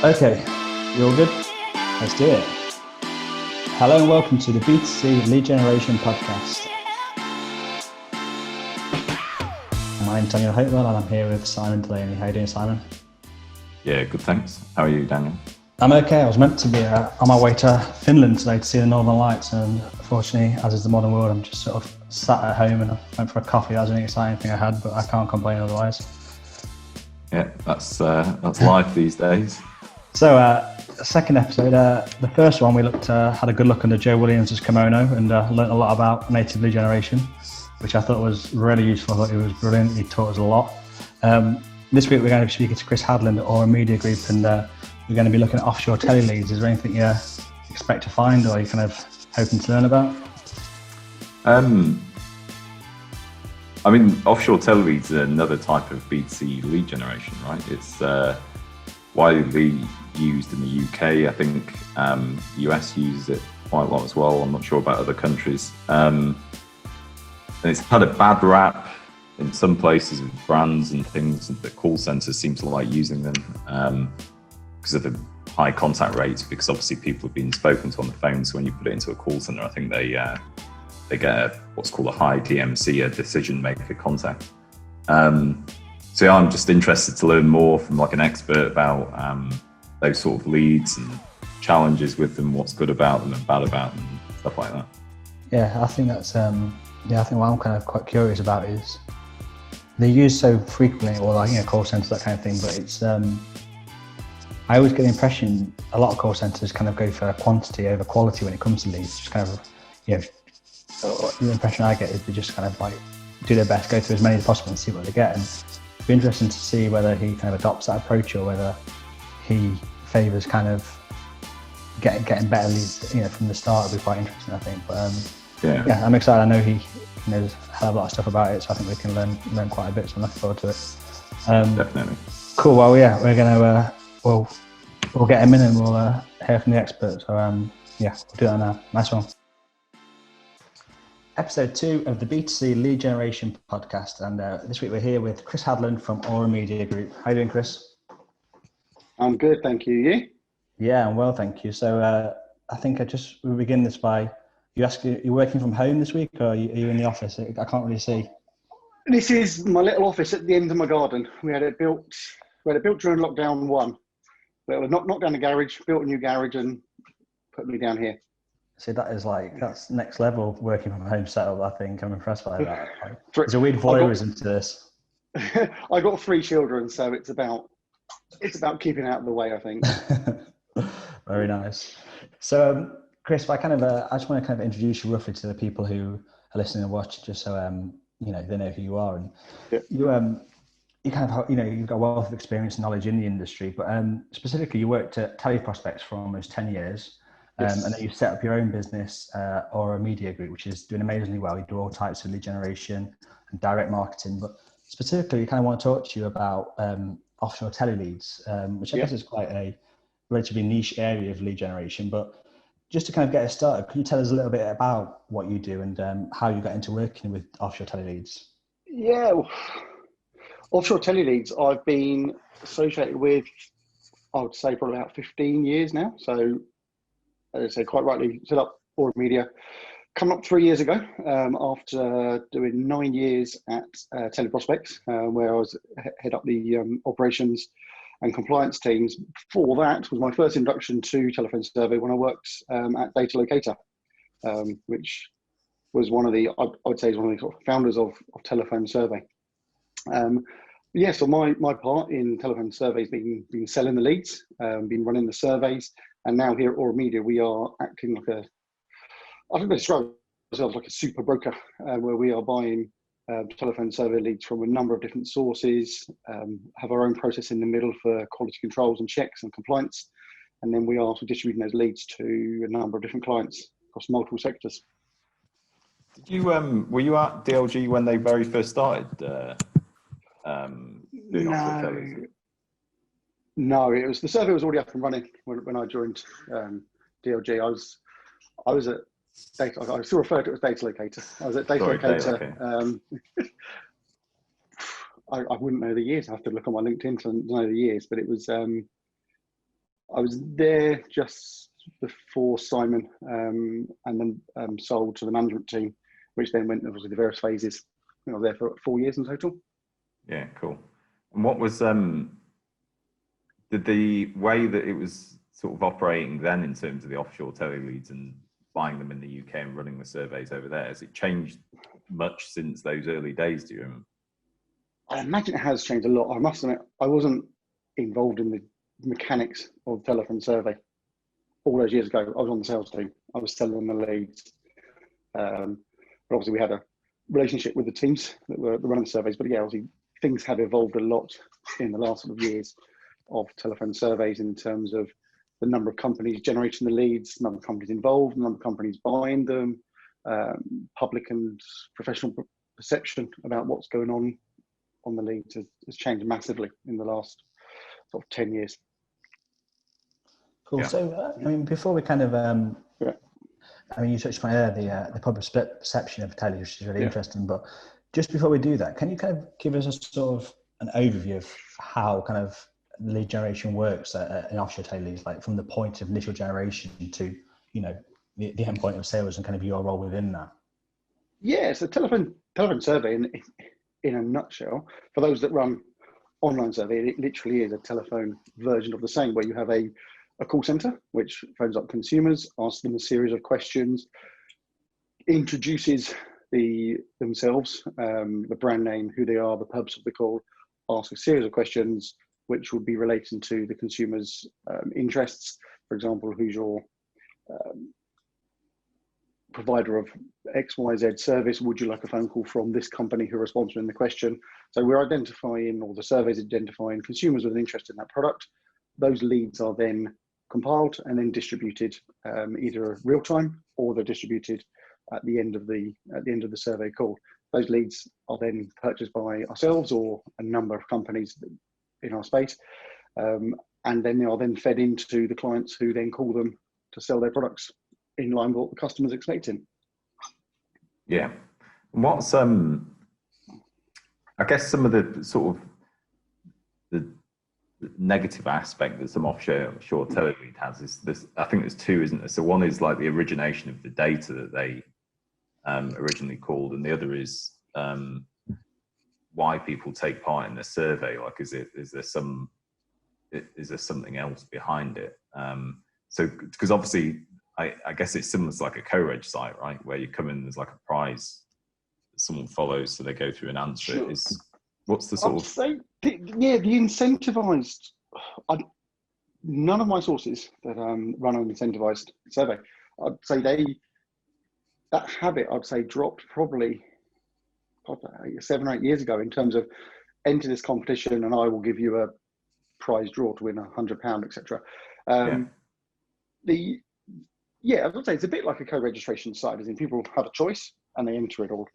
Okay, you all good? Let's do it. Hello and welcome to the B2C Lead Generation Podcast. My name's Daniel Hopewell and I'm here with Simon Delaney. How are you doing, Simon? Yeah, good, thanks. How are you, Daniel? I'm okay. I was meant to be on my way to Finland today to see the Northern Lights, and unfortunately, as is the modern world, I'm just sort of sat at home and I went for a coffee. That was the only exciting thing I had, but I can't complain otherwise. Yeah, that's life these days. So, second episode, the first one we had a good look under Joe Williams' kimono and learnt a lot about native lead generation, which I thought was really useful. I thought he was brilliant. He taught us a lot. This week we're going to be speaking to Chris Hadland at Aura Media Group, and we're going to be looking at offshore tele leads. Is there anything you expect to find, or are you kind of hoping to learn about? Offshore tele leads is another type of B2C lead generation, right? It's widely used in the UK. I think US uses it quite a lot as well. I'm not sure about other countries. And it's had a bad rap in some places with brands and things. The call centers seem to like using them because of the high contact rates, because obviously people have been spoken to on the phone. So when you put it into a call center, I think they get what's called a high DMC, a decision maker contact. So yeah, I'm just interested to learn more from like an expert about those sort of leads and challenges with them, what's good about them and bad about them, and stuff like that. Yeah, I think that's I think what I'm kind of quite curious about is they're used so frequently, or like call centers, that kind of thing. But it's I always get the impression a lot of call centers kind of go for quantity over quality when it comes to leads. Just kind of the impression I get is they just kind of like do their best, go through as many as possible and see what they get. And it'd be interesting to see whether he kind of adopts that approach or whether he favours kind of getting better leads, from the start. Would be quite interesting, I think. But yeah, I'm excited. I know he knows a hell of a lot of stuff about it, so I think we can learn quite a bit. So I'm looking forward to it. Definitely. Cool. Well, yeah, we're gonna we'll get him in and we'll hear from the expert. So we'll do that now. Nice one. Episode 2 of the B2C Lead Generation Podcast, and this week we're here with Chris Hadland from Aura Media Group. How are you doing, Chris? I'm good, thank you. You? Yeah, I'm well, thank you. So I think we'll begin this by you're working from home this week, or are you in the office? I can't really see. This is my little office at the end of my garden. We had it built during lockdown 1. We knocked down the garage, built a new garage, and put me down here. See, that's next level working from home setup. I think I'm impressed by that. There's a weird voyeurism to this. I got 3 children, so it's about keeping out of the way, I think. Very nice. So, Chris, I just want to kind of introduce you roughly to the people who are listening and watching, just so they know who you are. And you kind of you've got a wealth of experience and knowledge in the industry, but specifically you worked at Teleprospects for almost 10 years. Yes. And then you set up your own business, Aura Media Group, which is doing amazingly well. You do all types of lead generation and direct marketing, but specifically, we kind of want to talk to you about offshore tele leads, which I guess is quite a relatively niche area of lead generation. But just to kind of get us started, could you tell us a little bit about what you do and how you got into working with offshore tele leads? Yeah, offshore tele leads I've been associated with, I would say, for about 15 years now. So, as I say, quite rightly, set up Aura Media coming up 3 years ago after doing 9 years at Teleprospects, where I was head up the operations and compliance teams. Before that was my first induction to telephone survey when I worked at Data Locator, which was one of the sort of founders of telephone survey. So my part in telephone surveys been selling the leads, been running the surveys. And now here at Aura Media, we are acting like I think they describe ourselves like a super broker, where we are buying telephone survey leads from a number of different sources, have our own process in the middle for quality controls and checks and compliance. And then we are also distributing those leads to a number of different clients across multiple sectors. Did you were you at DLG when they very first started doing offshore tele? No, the survey was already up and running when I joined DLG. I was at Data. I still refer to it as Data Locator. I was at Data Locator. Okay. I wouldn't know the years. I have to look on my LinkedIn to know the years, but it was I was there just before Simon, and then sold to the management team, which then went obviously the various phases. I was there for 4 years in total. Yeah, cool. And what was did the way that it was sort of operating then in terms of the offshore tele leads and buying them in the UK and running the surveys over there, has it changed much since those early days, do you remember? I imagine it has changed a lot. I must admit, I wasn't involved in the mechanics of the telephone survey all those years ago. I was on the sales team. I was selling the leads. But obviously we had a relationship with the teams that were running the surveys. But yeah, obviously things have evolved a lot in the last sort of years of telephone surveys in terms of the number of companies generating the leads, the number of companies involved, the number of companies buying them, public and professional perception about what's going on the leads has changed massively in the last sort of 10 years. Cool. Yeah. So, I mean, before we kind of, I mean, you touched on the public perception of tele, which is really interesting. But just before we do that, can you kind of give us a sort of an overview of how kind of lead generation works in offshore tele leads, like from the point of initial generation to, you know, the end point of sales and kind of your role within that? Yeah, so telephone survey in a nutshell, for those that run online survey, it literally is a telephone version of the same, where you have a call center which phones up consumers, asks them a series of questions, introduces themselves, the brand name, who they are, the purpose of the call, asks a series of questions which would be relating to the consumer's interests. For example, who's your provider of XYZ service? Would you like a phone call from this company who are sponsoring the question? So we're identifying, or the survey's identifying, consumers with an interest in that product. Those leads are then compiled and then distributed, either real time or they're distributed at the end of the survey call. Those leads are then purchased by ourselves or a number of companies in our space, and then they are then fed into the clients, who then call them to sell their products in line with what the customer's expecting. Yeah. What's I guess some of the sort of the negative aspect that some offshore tele lead has is this. I think there's two, isn't there? So one is like the origination of the data that they originally called, and the other is why people take part in the survey. Like, is there something else behind it? So because obviously I guess it's similar to like a co-reg site, right? Where you come in, there's like a prize that someone follows, so they go through and answer Sure. it. What's the sort of... Say, the incentivized, none of my sources that run an incentivized survey, I'd say that habit, I'd say, dropped probably 7 or 8 years ago, in terms of enter this competition and I will give you a prize draw to win £100, etc. I would say it's a bit like a co-registration site, as in people have a choice and they enter it all.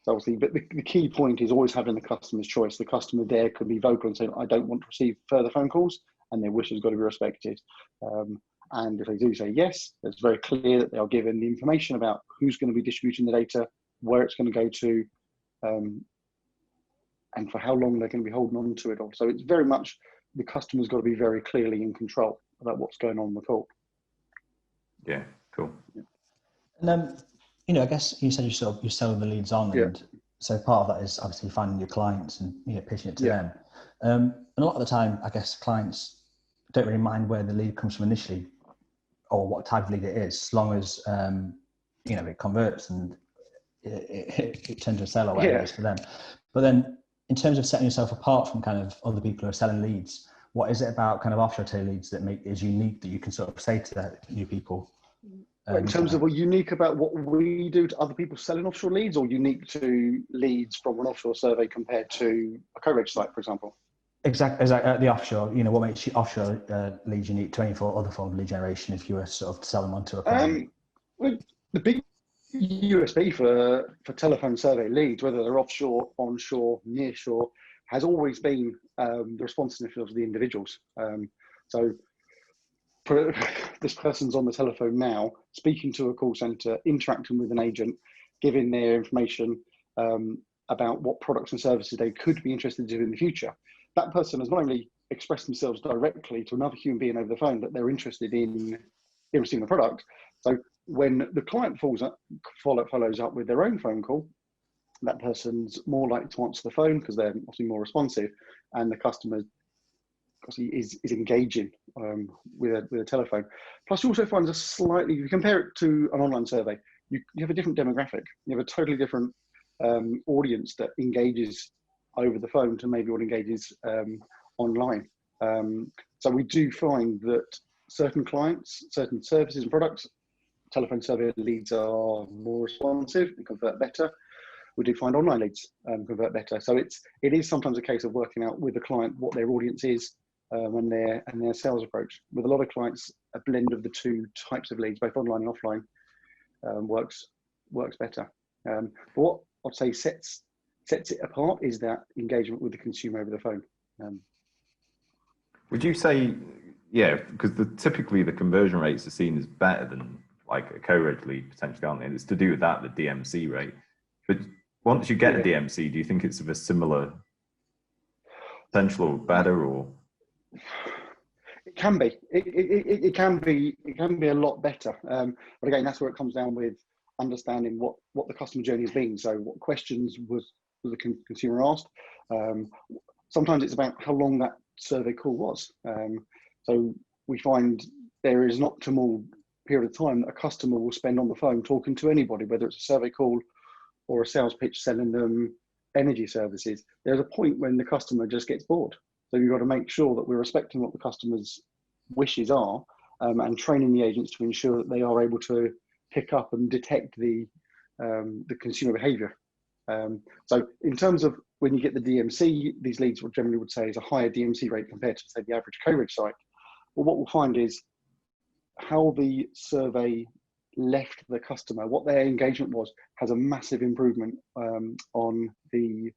Obviously, but the key point is always having the customer's choice. The customer there could be vocal and say, I don't want to receive further phone calls, and their wish has got to be respected. And if they do say yes, it's very clear that they are given the information about who's going to be distributing the data, where it's going to go to, and for how long they're going to be holding on to it all. So it's very much, the customer's got to be very clearly in control about what's going on in the call. Yeah, cool. And you know, I guess you said you sell the leads on, and so part of that is obviously finding your clients and, you know, pitching it to them. And a lot of the time, I guess clients don't really mind where the lead comes from initially, or what type of lead it is, as long as you know, it converts and it turns to a sale or whatever it is for them. But then, in terms of setting yourself apart from kind of other people who are selling leads, what is it about kind of offshore tele leads that is unique, that you can sort of say to new people? In terms of what unique about what we do to other people selling offshore leads, or unique to leads from an offshore survey compared to a co-reg site, for example? Exactly. The offshore, you know, what makes offshore leads unique to any other form of lead generation, if you were sort of to sell them onto a client? Well, the big USP for telephone survey leads, whether they're offshore, onshore, nearshore, has always been the responsiveness of the individuals. So this person's on the telephone now, speaking to a call center, interacting with an agent, giving their information about what products and services they could be interested in the future. That person has not only express themselves directly to another human being over the phone that they're interested in receiving the product. So when the client follows up with their own phone call, that person's more likely to answer the phone because they're obviously more responsive, and the customer obviously is engaging with a telephone. Plus, you also find if you compare it to an online survey, you have a different demographic. You have a totally different audience that engages over the phone to maybe what engages online. So we do find that certain clients, certain services and products, telephone survey leads are more responsive and convert better. We do find online leads convert better. So it is sometimes a case of working out with the client what their audience is and their sales approach. With a lot of clients, a blend of the two types of leads, both online and offline, works better. But what I'd say sets it apart is that engagement with the consumer over the phone. Would you say, yeah, because typically the conversion rates are seen as better than like a co-reg lead potentially, aren't they? And it's to do with that, the DMC rate. But once you get a DMC, do you think it's of a similar potential or better, or? It can be. It can be a lot better. But again, that's where it comes down with understanding what the customer journey has been. So what questions was the consumer asked? Sometimes it's about how long that survey call was. So we find there is an optimal period of time that a customer will spend on the phone talking to anybody, whether it's a survey call or a sales pitch selling them energy services. There's a point when the customer just gets bored. So you've got to make sure that we're respecting what the customer's wishes are and training the agents to ensure that they are able to pick up and detect the consumer behavior. So in terms of when you get the DMC, these leads generally would say is a higher DMC rate compared to, say, the average co-reg site. Well, what we'll find is how the survey left the customer, what their engagement was, has a massive improvement on the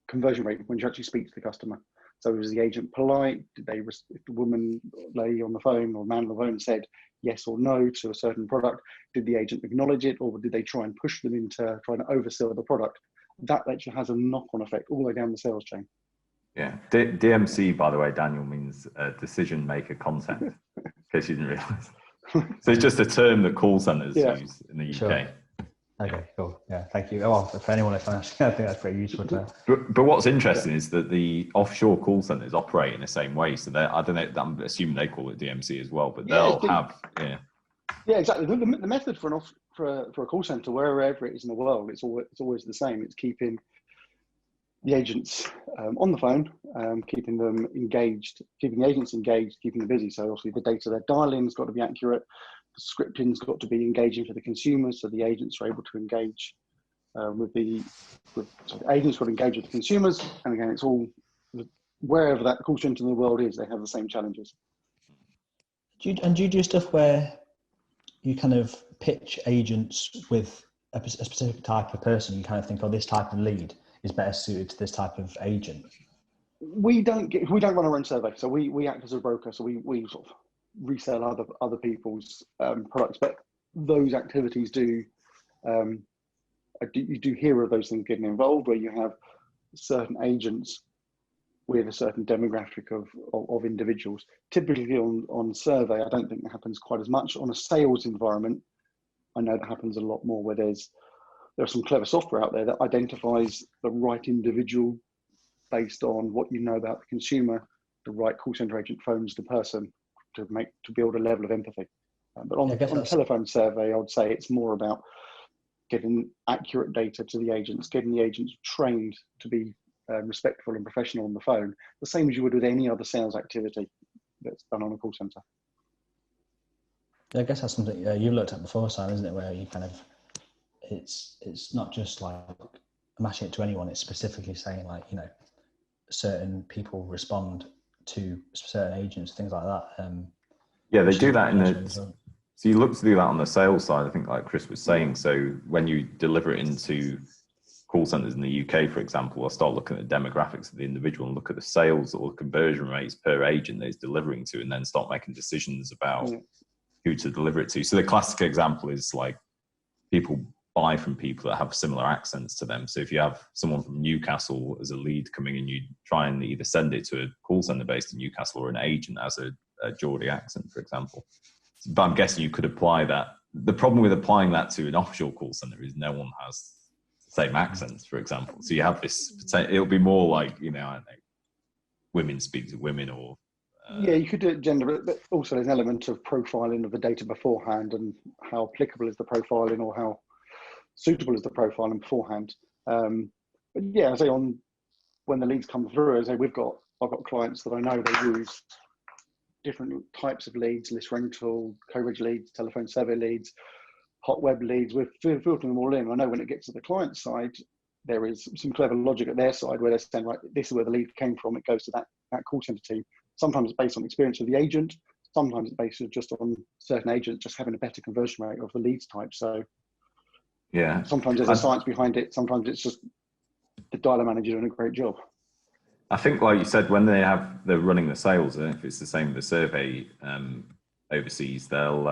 conversion rate when you actually speak to the customer. So was the agent polite? If the woman, lady on the phone or man on the phone said yes or no to a certain product, did the agent acknowledge it, or did they try and push them into trying to oversell the product? That actually has a knock-on effect all the way down the sales chain. Yeah, DMC, by the way, Daniel, means decision maker content, in case you didn't realise. So it's just a term that call centres use in the UK. Sure. Okay, cool. Yeah, thank you. Well, for anyone listening, I think that's pretty useful to. But what's interesting is that the offshore call centres operate in the same way. So I don't know. I'm assuming they call it DMC as well, but they'll have. Yeah, exactly. The method for a call centre, wherever it is in the world, it's always the same. It's keeping the agents on the phone, keeping them engaged, keeping the agents engaged, keeping them busy. So obviously the data they're dialing's got to be accurate. The scripting's got to be engaging for the consumers, so the agents are able to engage so the agents got to engage with the consumers. And again, it's all wherever that call centre in the world is, they have the same challenges. Do you do stuff where you kind of pitch agents with a specific type of person? You kind of think, oh, this type of lead is better suited to this type of agent? We don't run our own survey, so we act as a broker. So we sort of resell other people's products, but those activities do you do hear of those things getting involved, where you have certain agents with a certain demographic of individuals. Typically on survey, I don't think that happens quite as much. On a sales environment, I know that happens a lot more, where there's some clever software out there that identifies the right individual based on what you know about the consumer. The right call center agent phones the person to build a level of empathy. But on telephone survey, I would say it's more about getting accurate data to the agents, getting the agents trained to be respectful and professional on the phone, the same as you would with any other sales activity that's done on a call center. I guess that's something you've looked at before, Sam, isn't it? Where you kind of, it's not just like mashing it to anyone. It's specifically saying, like, you know, certain people respond to certain agents, things like that. Yeah, they do that in the. So you look to do that on the sales side, I think, like Chris was saying. So when you deliver it into call centers in the UK, for example, I'll start looking at the demographics of the individual and look at the sales or conversion rates per agent that he's delivering to, and then start making decisions about who to deliver it to. So the classic example is like people buy from people that have similar accents to them. So if you have someone from Newcastle as a lead coming in, you try and either send it to a call center based in Newcastle or an agent as a Geordie accent, for example. But I'm guessing you could apply that. The problem with applying that to an offshore call center is no one has the same accents, for example. So you have this, it'll be more like, I don't know, women speak to women or... Yeah, you could do it gender, but also there's an element of profiling of the data beforehand and how applicable is the profiling or how suitable is the profiling beforehand. But yeah, I say when the leads come through, I've got clients that I know they use different types of leads: list rental, coverage leads, telephone survey leads, hot web leads. We're filtering them all in. I know when it gets to the client side, there is some clever logic at their side where they're saying, right, this is where the lead came from. It goes to that call center team. Sometimes it's based on experience of the agent. Sometimes it's based just on certain agents just having a better conversion rate of the leads type. So yeah, sometimes there's a science behind it. Sometimes it's just the dialer manager doing a great job. I think, like you said, when they're running the sales, if it's the same with the survey overseas, they'll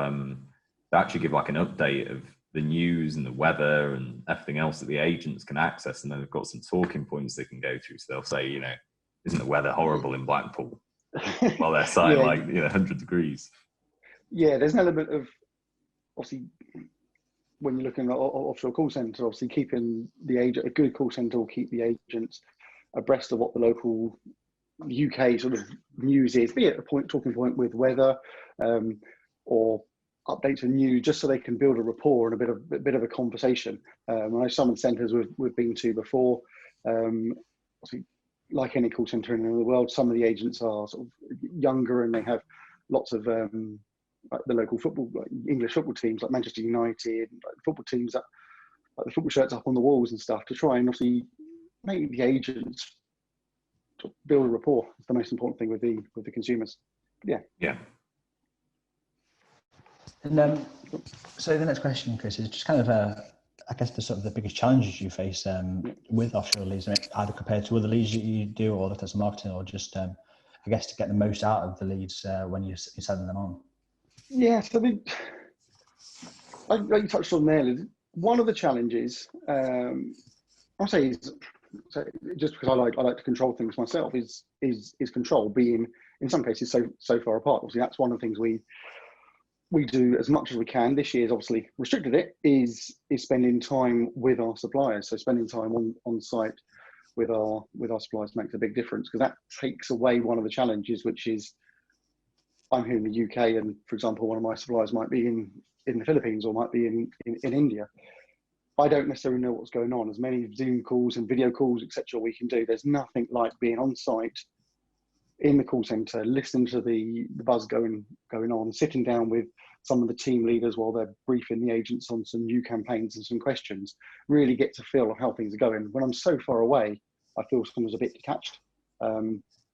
actually give like an update of the news and the weather and everything else that the agents can access, and then they've got some talking points they can go through. So they'll say, isn't the weather horrible in Blackpool? While they're saying 100 degrees. Yeah, there's an element of, obviously, when you're looking at offshore call centre, obviously keeping the agent, a good call centre will keep the agents abreast of what the local UK sort of news is, be it a talking point with weather or updates of news, just so they can build a rapport and a bit of a conversation. I know some of the centres we've been to before, obviously, like any call centre in the world, some of the agents are sort of younger and they have lots of like the local football, like English football teams like Manchester United, like football teams that like the football shirts up on the walls and stuff to try and obviously make the agents build a rapport. It's the most important thing with the consumers. Yeah. And so the next question, Chris, is just kind of I guess the sort of the biggest challenges you face with offshore leads, either compared to other leads that you do, or if that's marketing, or just I guess to get the most out of the leads when you're sending them on. Yeah, so like you touched on there, one of the challenges I'll say is, so just because I like to control things myself, is control being in some cases so far apart. Obviously, that's one of the things we do as much as we can. This year's obviously restricted it, is spending time with our suppliers. So spending time on site with our suppliers makes a big difference, because that takes away one of the challenges, which is I'm here in the UK and, for example, one of my suppliers might be in the Philippines or might be in India. I don't necessarily know what's going on. As many Zoom calls and video calls, etc., we can do, there's nothing like being on site in the call center, listening to the buzz going on, sitting down with some of the team leaders while they're briefing the agents on some new campaigns and some questions, really get to feel of how things are going. When I'm so far away, I feel sometimes a bit detached.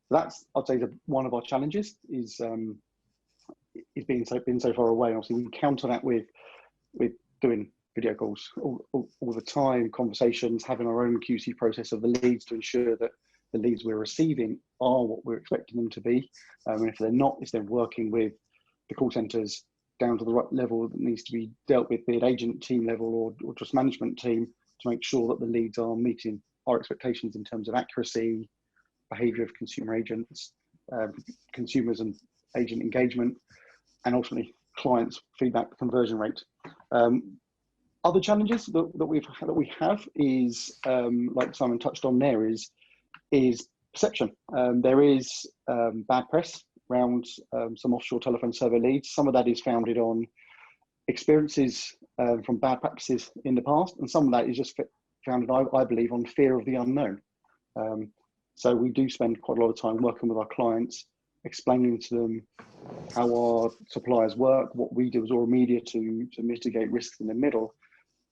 That's, I'd say, one of our challenges is being so far away. Obviously, we counter that with doing video calls all the time, conversations, having our own QC process of the leads to ensure that the leads we're receiving are what we're expecting them to be. And if they're not, it's then working with the call centres down to the right level that needs to be dealt with, be it agent team level or just management team, to make sure that the leads are meeting our expectations in terms of accuracy, behaviour of consumer agents, consumers and agent engagement, and ultimately clients' feedback conversion rate. Other challenges that we have is, like Simon touched on there, is perception. There is bad press around some offshore telephone survey leads. Some of that is founded on experiences from bad practices in the past, and some of that is just founded, I believe, on fear of the unknown. So we do spend quite a lot of time working with our clients, explaining to them how our suppliers work, what we do as Aura Media to mitigate risks in the middle,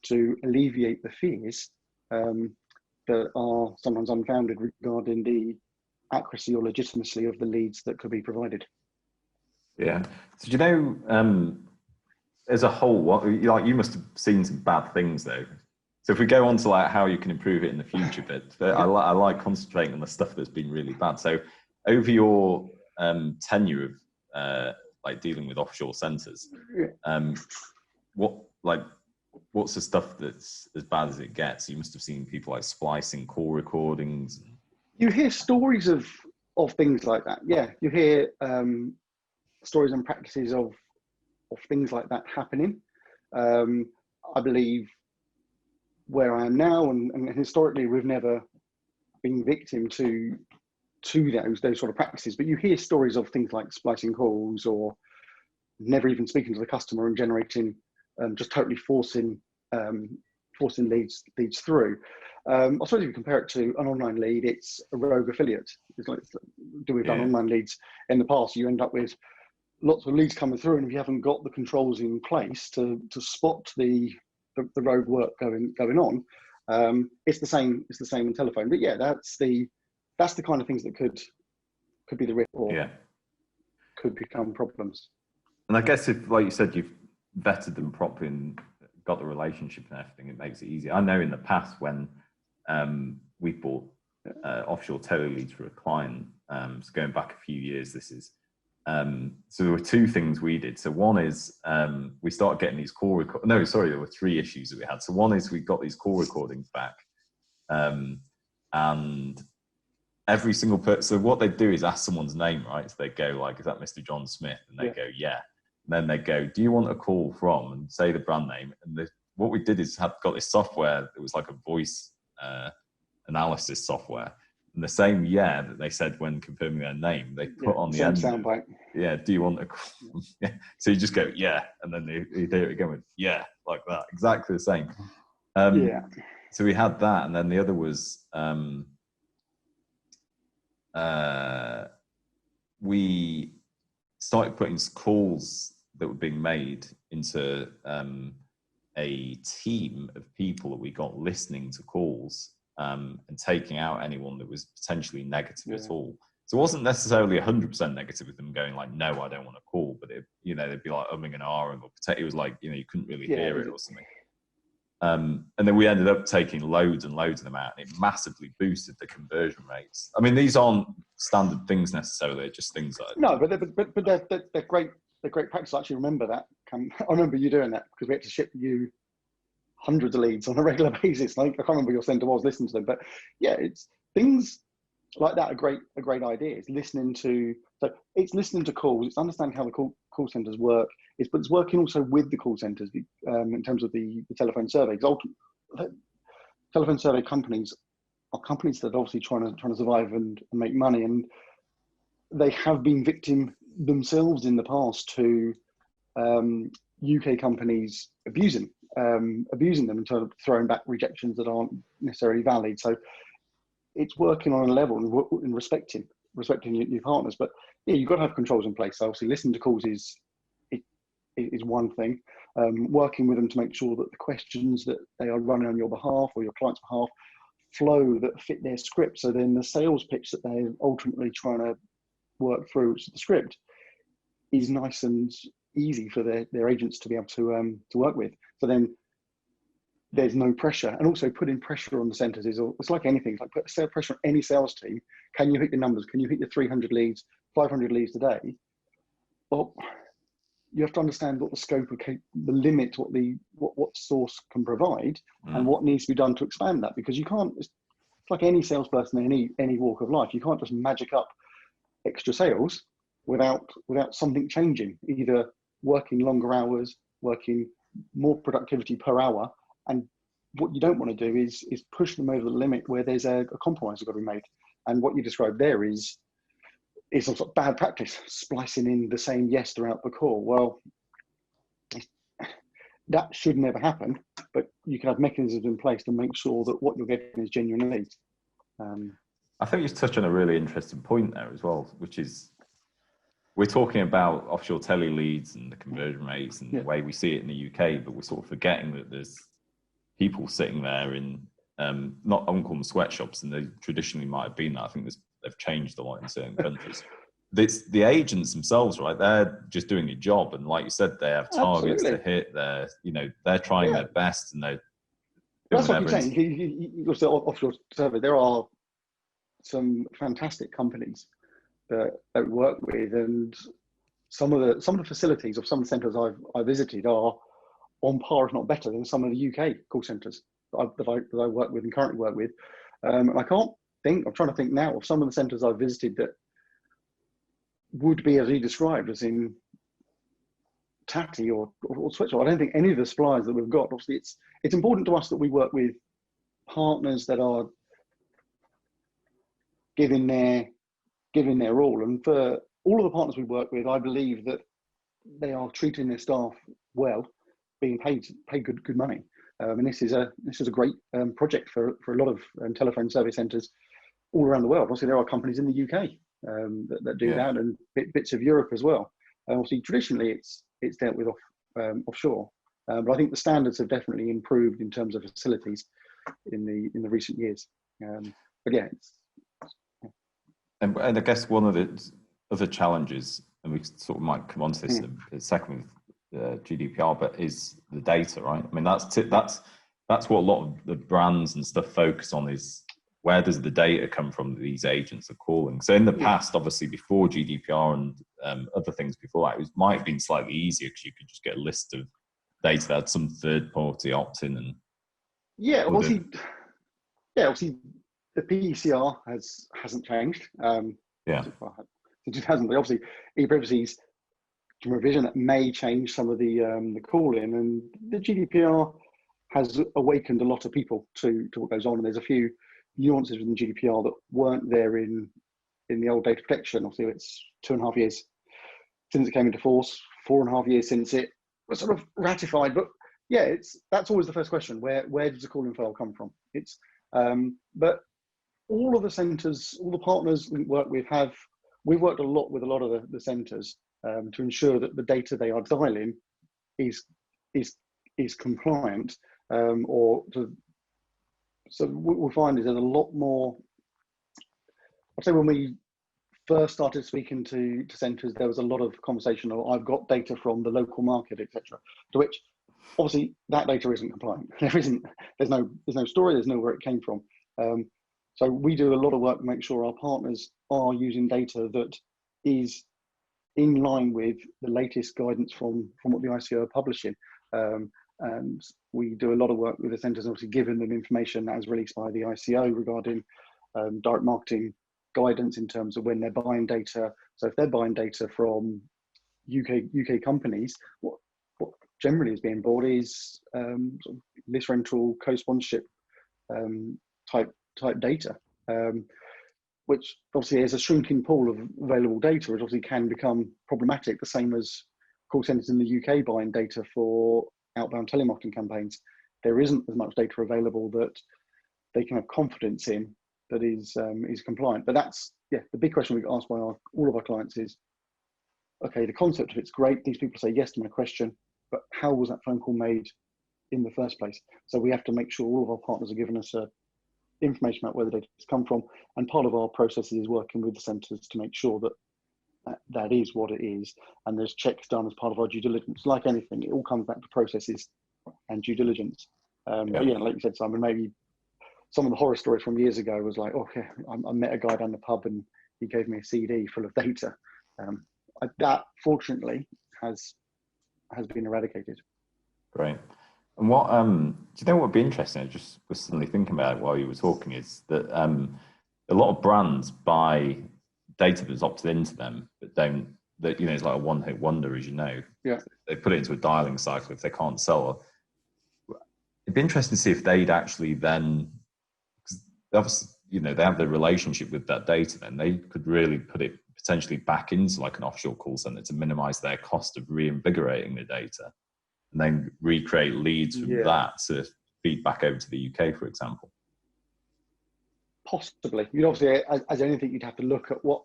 to alleviate the fears that are sometimes unfounded regarding the accuracy or legitimacy of the leads that could be provided. Yeah. So do you know, as a whole, like you must have seen some bad things though. So if we go on to like how you can improve it in the future, but I like concentrating on the stuff that's been really bad. So over your tenure of like dealing with offshore centres, what, like, what's the stuff that's as bad as it gets? You must have seen people like splicing call recordings. You hear stories of things like that. Yeah, you hear stories and practices of things like that happening. I believe where I am now, and historically, we've never been victim to those sort of practices. But you hear stories of things like splicing calls, or never even speaking to the customer and generating, just totally forcing leads through. I suppose if you compare it to an online lead, it's a rogue affiliate. It's like, we've done online leads in the past, you end up with lots of leads coming through, and if you haven't got the controls in place to spot the rogue work going on, it's the same in telephone. But yeah, that's the kind of things that could be the risk, or could become problems. And I guess if, like you said, you've vetted them properly and got the relationship and everything, it makes it easier. I know in the past when we bought Offshore Tele Leads for a client, so going back a few years, this is, so there were two things we did. So one is we started getting these call there were three issues that we had. So one is we got these call recordings back, and every single person, so what they do is ask someone's name, right? So they go like, is that Mr. John Smith? And they go, yeah. And then they go, do you want a call from, and say the brand name. And what we did is got this software that was like a voice analysis software. And the same that they said when confirming their name, they put on the end. Soundbite. Yeah, do you want a call? Yeah. So you just go, yeah. And then they do it again with, yeah, like that. Exactly the same. So we had that. And then the other was, we started putting calls that were being made into a team of people that we got listening to calls and taking out anyone that was potentially negative at all. So it wasn't necessarily 100% negative with them going like, no, I don't want to call, but they'd be like umming and ahhing, or it was like, you couldn't really hear it or something. And then we ended up taking loads and loads of them out, and it massively boosted the conversion rates. I mean, these aren't standard things necessarily; they're just things that. No, but they're great. They're great practice. I actually remember that. I remember you doing that because we had to ship you hundreds of leads on a regular basis. Like, I can't remember your centre was listening to them, but yeah, it's things like that are great ideas. Listening to calls. It's understanding how the call centres work. But it's working also with the call centres in terms of the telephone survey. Because telephone survey companies are companies that are obviously trying to survive and make money, and they have been victim themselves in the past to UK companies abusing them in terms of throwing back rejections that aren't necessarily valid. So it's working on a level and respecting your partners. But yeah, you've got to have controls in place. So obviously, listening to calls is one thing. Working with them to make sure that the questions that they are running on your behalf or your client's behalf flow that fit their script. So then the sales pitch that they're ultimately trying to work through, which is the script, is nice and easy for their agents to be able to work with. So then there's no pressure. And also putting pressure on the centres it's like anything. It's like put pressure on any sales team. Can you hit your numbers? Can you hit your 300 leads, 500 leads a day? Well, you have to understand what the scope of the limit, what source can provide, and what needs to be done to expand that. Because you can't. It's like any salesperson in any walk of life. You can't just magic up extra sales without something changing. Either working longer hours, working more productivity per hour, and what you don't want to do is push them over the limit where there's a compromise that's got to be made. And what you described there is some sort of bad practice, splicing in the same yes throughout the call. Well, that should never happen, but you can have mechanisms in place to make sure that what you're getting is genuine leads. I think you touched on a really interesting point there as well, which is we're talking about offshore tele leads and the conversion rates and the way we see it in the UK, but we're sort of forgetting that there's people sitting there in, I won't call them sweatshops, and they traditionally might have been that. I think they've changed a lot in certain countries. It's the agents themselves, right? They're just doing a job, and like you said, they have targets to hit. They're trying their best, and that's what I'm saying. You go to offshore survey. There are some fantastic companies that we work with, and some of the facilities of some of the centres I visited are on par, if not better, than some of the UK call centres that I work with and currently work with. And I can't think, I'm trying to think now of some of the centres I've visited that would be as he described, as in tatty or switch. I don't think any of the suppliers that we've got, obviously it's important to us that we work with partners that are giving their all. And for all of the partners we work with, I believe that they are treating their staff well, being paid good money. And this is a great project for a lot of telephone service centres all around the world. Obviously, there are companies in the UK that do that, and bits of Europe as well. Obviously, traditionally it's dealt with offshore, but I think the standards have definitely improved in terms of facilities in the recent years. But yeah, and I guess one of the other challenges, and we sort of might come on to this in a second with GDPR, but is the data, right? I mean, that's what a lot of the brands and stuff focus on, is where does the data come from that these agents are calling? So in the past, obviously before GDPR and other things before that, it might have been slightly easier because you could just get a list of data that had some third party opt-in and obviously the PECR hasn't changed. It hasn't. But obviously, e-privacy's revision that may change some of the call-in, and the GDPR has awakened a lot of people to what goes on. And there's a few nuances within GDPR that weren't there in the old data protection. Obviously, it's 2.5 years since it came into force, 4.5 years since it was sort of ratified. But yeah, that's always the first question: where does the calling file come from? But all of the centres, all the partners we work with we've worked a lot with a lot of the centres to ensure that the data they are dialing is compliant, so what we'll find is there's a lot more. I'd say when we first started speaking to centres, there was a lot of conversation. I've got data from the local market, etc. To which, obviously, that data isn't compliant. There's no story. There's no where it came from. So we do a lot of work to make sure our partners are using data that is in line with the latest guidance from what the ICO are publishing. And we do a lot of work with the centres, obviously giving them information as released by the ICO regarding direct marketing guidance in terms of when they're buying data. So if they're buying data from UK companies, what generally is being bought is sort of list rental, co-sponsorship type data, which obviously is a shrinking pool of available data, which obviously can become problematic, the same as call centres in the UK buying data for outbound telemarketing campaigns. There isn't as much data available that they can have confidence in that is compliant. But that's the big question we get asked by all of our clients is, okay, the concept of it's great, these people say yes to my question, but how was that phone call made in the first place? So we have to make sure all of our partners are giving us information about where the data has come from, and part of our process is working with the centres to make sure that that is what it is, and there's checks done as part of our due diligence. Like anything, it all comes back to processes and due diligence. But yeah, like you said, Simon, maybe some of the horror stories from years ago was like, okay, I met a guy down the pub and he gave me a CD full of data. That fortunately has been eradicated. Great. And what do you know what would be interesting? I just was suddenly thinking about it while you were talking, is that a lot of brands buy data that's opted into them, but don't, that, you know, it's like a one-hit wonder, as you know. Yeah. They put it into a dialing cycle if they can't sell. It'd be interesting to see if they'd actually then, because obviously, you know, they have the relationship with that data, then they could really put it potentially back into like an offshore call center to minimize their cost of reinvigorating the data, and then recreate leads from that to feed back over to the UK, for example. Possibly. You'd obviously, as anything, you'd have to look at what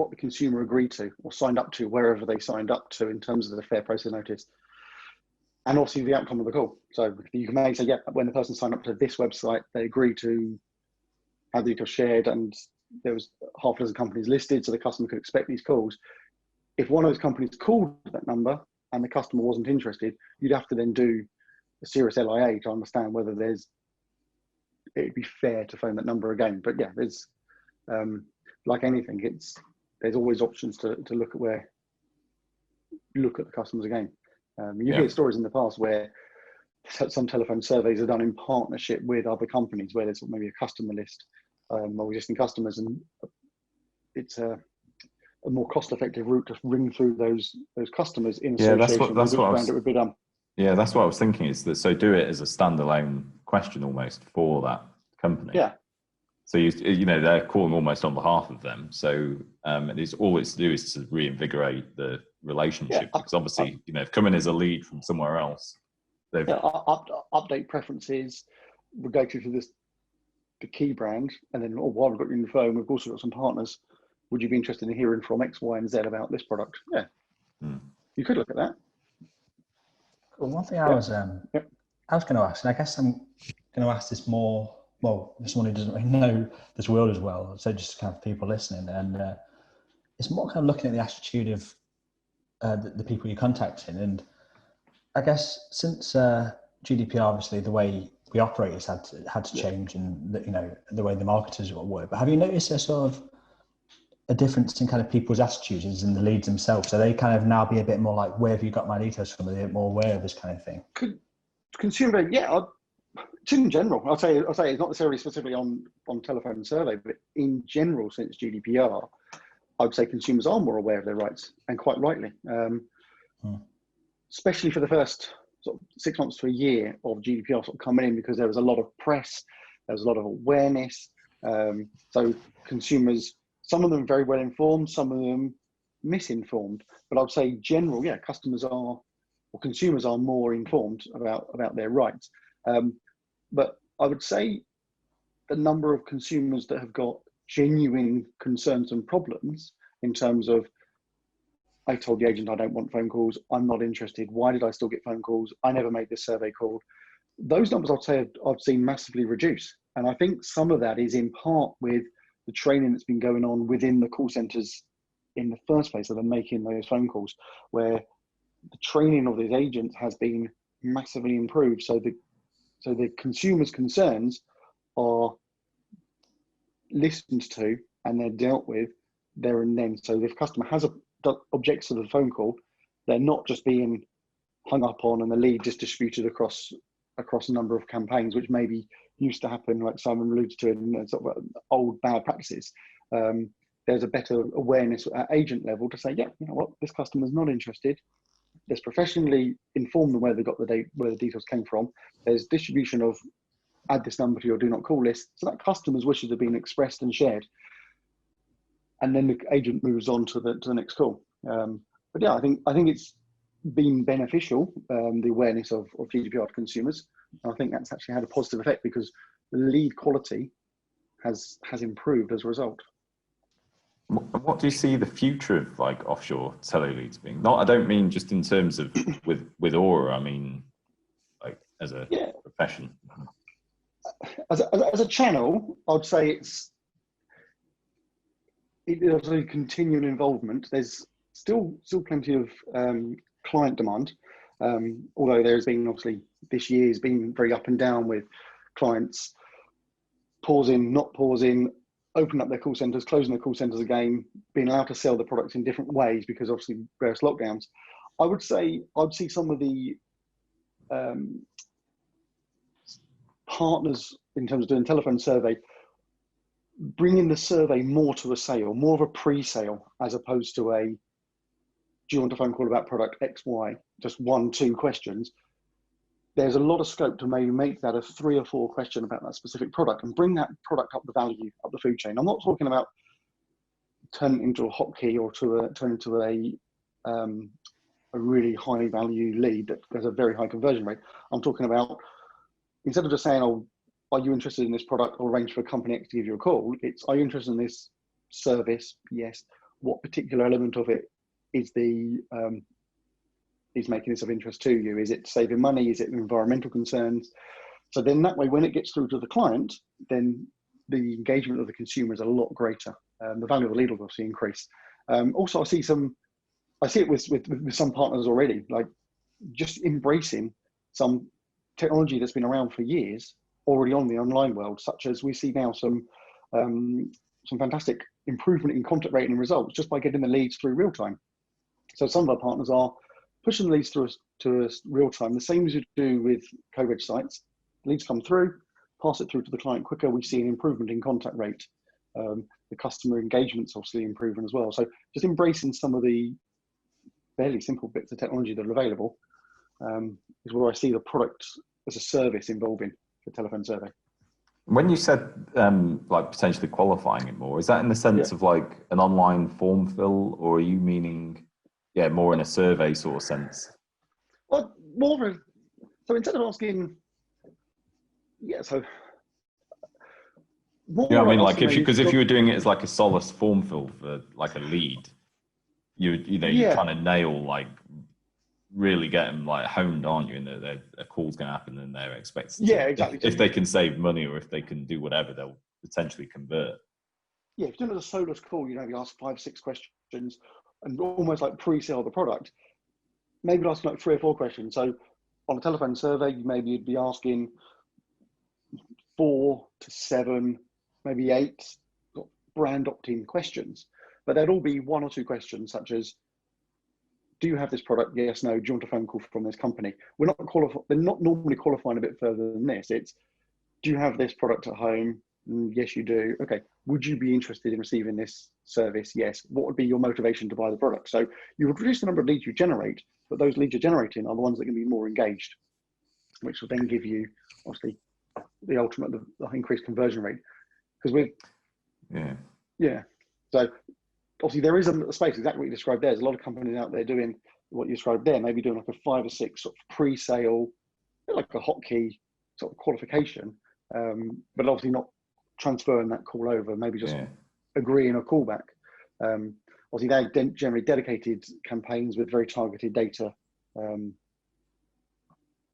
the consumer agreed to or signed up to, wherever they signed up to, in terms of the fair process notice, and obviously the outcome of the call. So you may say, yeah, when the person signed up to this website, they agreed to have the details shared, and there was half a dozen companies listed, so the customer could expect these calls. If one of those companies called that number and the customer wasn't interested, you'd have to then do a serious LIA to understand whether it'd be fair to phone that number again. But yeah, there's like anything, there's always options to look at the customers again. You hear stories in the past where some telephone surveys are done in partnership with other companies, where there's maybe a customer list of existing customers, and it's a more cost-effective route to ring through those customers in association with which brand it would be done. Yeah, that's what I was thinking, is that, so do it as a standalone question almost for that company. Yeah. So they're calling almost on behalf of them. So it's all it's to do is to reinvigorate the relationship, because obviously if coming as a lead from somewhere else, update preferences. We'll go through the key brand, and then while we've got you on the phone, we've also got some partners. Would you be interested in hearing from X, Y, and Z about this product? Yeah, you could look at that. Cool. One thing I was going to ask, and I guess I'm going to ask this more. Well, someone who doesn't really know this world as well, so just kind of people listening, and it's more kind of looking at the attitude of the people you're contacting. And I guess since GDPR, obviously the way we operate has had to change, and the way the marketers work. But have you noticed a sort of a difference in kind of people's attitudes and the leads themselves? So they kind of now be a bit more like, where have you got my details from? Are they a bit more aware of this kind of thing? Consumer, in general, I'll say it's not necessarily specifically on telephone survey, but in general, since GDPR, I would say consumers are more aware of their rights, and quite rightly. Especially for the first sort of 6 months to a year of GDPR sort of coming in, because there was a lot of press, there was a lot of awareness. So consumers, some of them very well informed, some of them misinformed. But I'd say general, consumers are more informed about their rights. But I would say the number of consumers that have got genuine concerns and problems in terms of, I told the agent I don't want phone calls, I'm not interested, why did I still get phone calls, I never made this survey call. Those numbers I'd say I've seen massively reduce. And I think some of that is in part with the training that's been going on within the call centres in the first place that are making those phone calls, where the training of these agents has been massively improved. So the consumer's concerns are listened to and they're dealt with there and then. So if a customer objects to the phone call, they're not just being hung up on and the lead just distributed across a number of campaigns, which maybe used to happen, like Simon alluded to, in sort of old bad practices. There's a better awareness at agent level to say, this customer's not interested. Let's professionally inform them where they got where the details came from. There's distribution of add this number to your do not call list, so that customer's wishes have been expressed and shared, and then the agent moves on to the next call. But I think it's been beneficial, the awareness of GDPR to consumers. And I think that's actually had a positive effect, because the lead quality has improved as a result. What do you see the future of like offshore tele leads being? I don't mean just in terms of with Aura. I mean, like as a profession. As a channel, I'd say it's a continuing involvement. There's still plenty of client demand, although there's been, obviously this year's been very up and down with clients pausing, not pausing, opening up their call centres, closing their call centres again, being allowed to sell the products in different ways because obviously various lockdowns. I would say I'd see some of the partners in terms of doing telephone survey, bringing the survey more to a sale, more of a pre-sale, as opposed to do you want a phone call about product X, Y, just 1-2 questions. There's a lot of scope to maybe make that a 3 or 4 question about that specific product and bring that product up the value, up the food chain. I'm not talking about turn it into a hotkey or turn into a really high value lead that has a very high conversion rate. I'm talking about, instead of just saying, oh, are you interested in this product, or arrange for company X to give you a call, it's, are you interested in this service? Yes. What particular element of it is is making this of interest to you? Is it saving money? Is it environmental concerns? So then that way, when it gets through to the client, then the engagement of the consumer is a lot greater. The value of the lead will obviously increase. Also, I see it with some partners already, like just embracing some technology that's been around for years already on the online world, such as we see now some fantastic improvement in contact rate and results just by getting the leads through real time. So some of our partners are pushing the leads through to us real time, the same as you do with co-reg sites. Leads come through, pass it through to the client quicker. We see an improvement in contact rate. The customer engagement's obviously improving as well. So just embracing some of the fairly simple bits of technology that are available is where I see the product as a service involving the telephone survey. When you said like potentially qualifying it more, is that in the sense of like an online form fill, or are you meaning more in a survey sort of sense? Well, so instead of asking, so more, you know what I mean? Like if you were doing it as like a solace form fill for like a lead, you kind of nail, like really get them like honed, aren't you? And a call's going to happen and they're expected to, exactly. If they can save money or if they can do whatever, they'll potentially convert. Yeah, if you're doing a solace call, you ask 5-6 questions and almost like pre-sell the product, maybe ask like 3 or 4 questions. So on a telephone survey, maybe you'd be asking 4 to 7, maybe 8 brand opt-in questions, but there'd all be 1 or 2 questions such as, do you have this product? Yes, no. Do you want a phone call from this company? They're not normally qualifying a bit further than this. It's, do you have this product at home? Yes, you do. Okay. Would you be interested in receiving this service? Yes. What would be your motivation to buy the product? So you would reduce the number of leads you generate, but those leads you're generating are the ones that can be more engaged, which will then give you obviously the ultimate, the increased conversion rate. Because so obviously there is a space, exactly what you described there. There's a lot of companies out there doing what you described there, maybe doing like a 5 or 6 sort of pre-sale, like a hotkey sort of qualification, but obviously not transferring that call over, maybe just agreeing a callback. Obviously they're generally dedicated campaigns with very targeted data to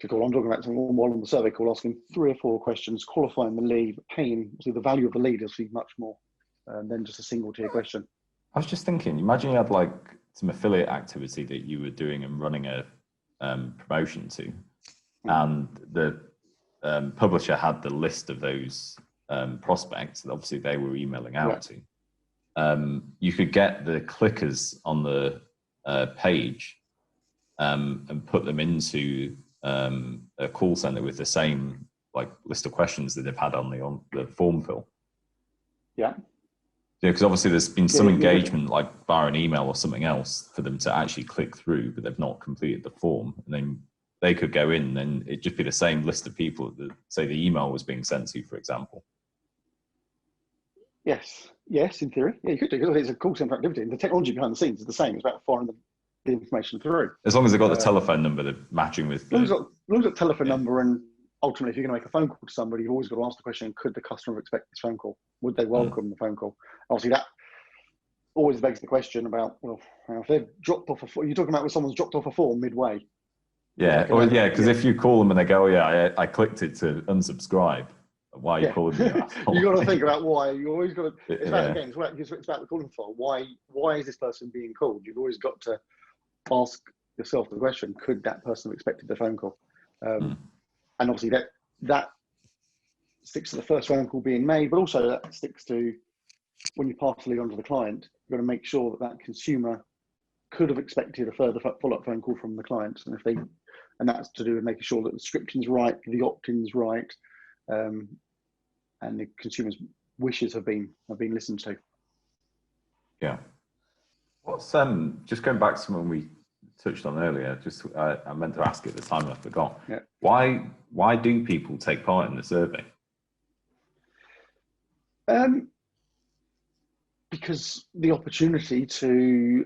call. I'm talking about someone while on the survey call, asking 3 or 4 questions, qualifying the lead, paying, obviously the value of the lead is much more than just a single tier question. I was just thinking, imagine you had like some affiliate activity that you were doing and running a promotion to, and the publisher had the list of those prospects that obviously they were emailing out to. You could get the clickers on the page and put them into a call center with the same like list of questions that they've had on the form fill. Yeah, because obviously there's been some engagement like via an email or something else for them to actually click through, but they've not completed the form, and then they could go in and it'd just be the same list of people that say the email was being sent to, for example. Yes, in theory. Yeah, you could do, because it's a call center activity. The technology behind the scenes is the same. It's about firing the information through. As long as they've got the telephone number, they're matching with. As long as the telephone number, and ultimately, if you're going to make a phone call to somebody, you've always got to ask the question: could the customer expect this phone call? Would they welcome the phone call? Obviously, that always begs the question about, well, if they've dropped off you're talking about when someone's dropped off a form midway. Because if you call them and they go, I clicked it to unsubscribe. Why are you calling me? You got to think about why. You always got to. It's about the calling for. Why is this person being called? You've always got to ask yourself the question: could that person have expected the phone call? And obviously that sticks to the first phone call being made, but also that sticks to when you pass the lead on to the client. You've got to make sure that consumer could have expected a further follow-up phone call from the client, and that's to do with making sure that the scripting's right, the opt-in's right, and the consumer's wishes have been listened to. Yeah. What's just going back to something we touched on earlier? I meant to ask it at the time and I forgot. Yeah. Why do people take part in the survey? Because the opportunity to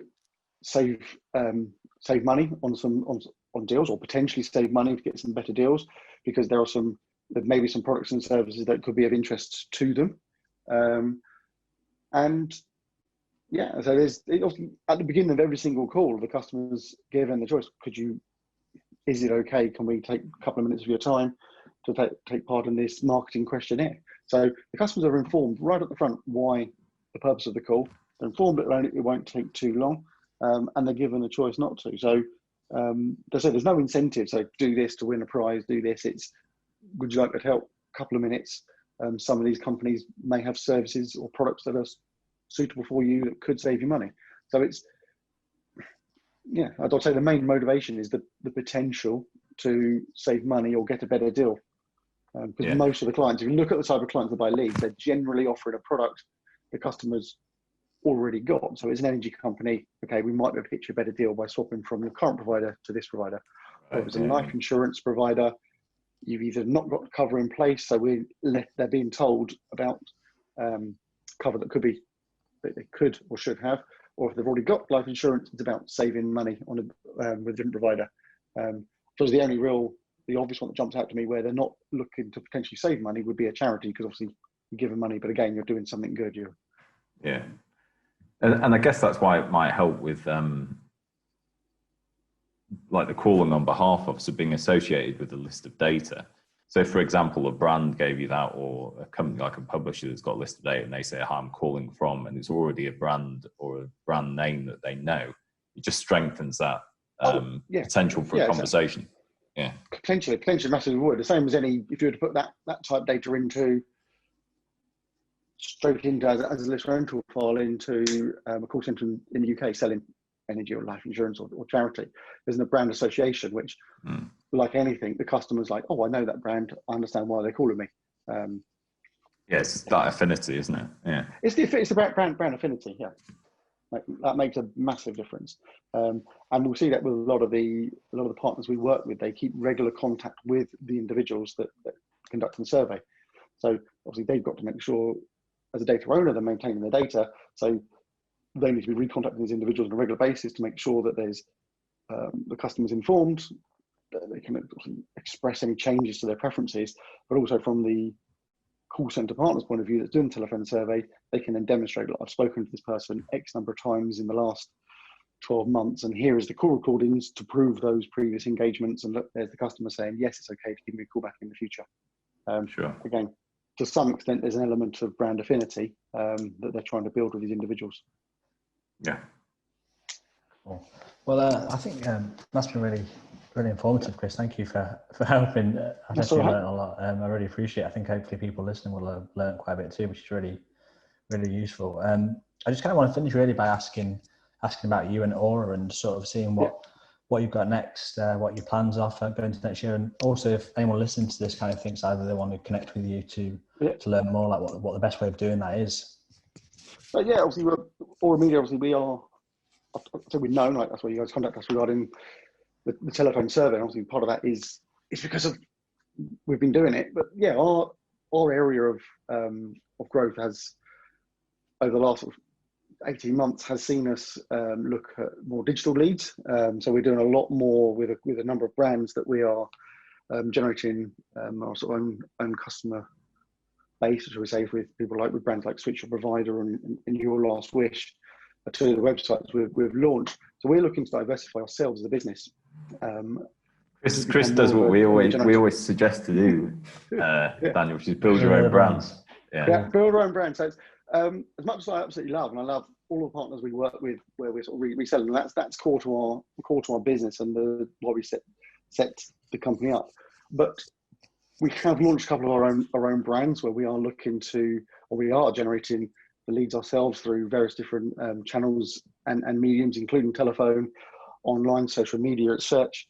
save money on deals, or potentially save money to get some better deals, because there may be some products and services that could be of interest to them, so there's at the beginning of every single call, the customer's given the choice: is it okay? Can we take a couple of minutes of your time to take part in this marketing questionnaire? So the customers are informed right at the front why the purpose of the call. They're informed that it won't take too long, and they're given a choice not to. So they say there's no incentive. So do this to win a prize. Do this. It's, would you like to help? A couple of minutes. Some of these companies may have services or products that are suitable for you that could save you money. So yeah, I'd say the main motivation is the potential to save money or get a better deal. Because most of the clients, if you look at the type of clients that buy leads, they're generally offering a product the customer's already got. So it's an energy company. Okay, we might be able to get you a better deal by swapping from your current provider to this provider. Or if it's a life insurance provider, you've either not got cover in place, so they're being told about cover that they could or should have, or if they've already got life insurance, it's about saving money on with a different provider. So the obvious one that jumps out to me where they're not looking to potentially save money would be a charity, because obviously you give them money, but again, you're doing something good. Yeah. And I guess that's why it might help with like the calling on behalf of, so being associated with a list of data. So for example, a brand gave you that, or a company like a publisher that's got a list of data, and they say, hi, I'm calling from, and it's already a brand or a brand name that they know, it just strengthens that potential for a conversation. Yeah, potentially massively would. The same as if you were to put that type data straight into as a list rental file into a call center in the UK selling energy or life insurance or charity. There's a brand association, which, like anything, the customer's like, oh, I know that brand. I understand why they're calling me. It's that affinity, isn't it? Yeah, it's about brand affinity. Yeah, that makes a massive difference. And we'll see that with a lot of the partners we work with. They keep regular contact with the individuals that conduct the survey. So obviously they've got to make sure, as a data owner, they're maintaining their data. So they need to be recontacting these individuals on a regular basis to make sure that there's the customer's informed, that they can express any changes to their preferences, but also from the call center partner's point of view that's doing the telephone survey, they can then demonstrate, look, I've spoken to this person X number of times in the last 12 months, and here is the call recordings to prove those previous engagements, and look, there's the customer saying, yes, it's okay to give me a call back in the future. Sure. Again, to some extent, there's an element of brand affinity that they're trying to build with these individuals. Yeah. Cool. Well, I think that's been really, really informative, Chris. Thank you for helping. I've actually learned a lot. I really appreciate it. I think hopefully people listening will have learned quite a bit too, which is really, really useful. I just kind of want to finish really by asking about you and Aura, and sort of seeing what you've got next, what your plans are for going to next year, and also if anyone listening to this kind of thinks either they want to connect with you to learn more, like what the best way of doing that is. But yeah, obviously, Aura Media, obviously we are, so we're known, like that's why you guys contact us regarding the telephone survey. Obviously part of that is because of we've been doing it, but yeah, our area of growth has, over the last 18 months, has seen us look at more digital leads. So we're doing a lot more with a number of brands that we are generating our sort of own customer base, shall we say, with people with brands like Switch Your Provider and Your Last Wish, two of the websites we've launched. So we're looking to diversify ourselves as a business. Chris does what we always suggest to do, Daniel, which is build your own brands. Yeah, build our own brand. So it's, as much as I absolutely love, and I love all the partners we work with, where we're sort of reselling, that's core to our business and why we set the company up. But we have launched a couple of our own brands where we are looking to, or we are generating the leads ourselves through various different channels and mediums, including telephone, online, social media, search,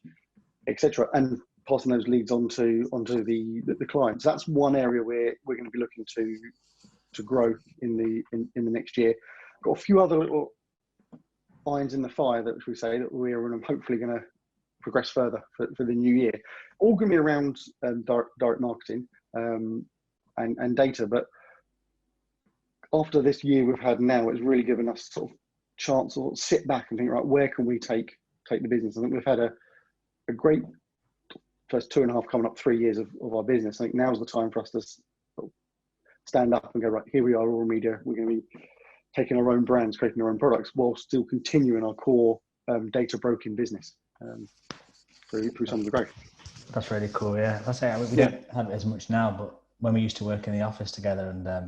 etc., and passing those leads onto the clients. That's one area where we're going to be looking to grow in the next year. Got a few other little irons in the fire that we say that we're hopefully going to progress further for the new year. All going to be around direct marketing and data. But after this year we've had now, it's really given us sort of chance to sit back and think, right, where can we take the business? I think we've had a great first 2.5, coming up 3 years of our business. I think now's the time for us to sort of stand up and go, right, here we are, Aura Media. We're going to be taking our own brands, creating our own products, while still continuing our core data broking business through some of the growth. That's really cool. Yeah, that's it. We don't have it as much now, but when we used to work in the office together, and I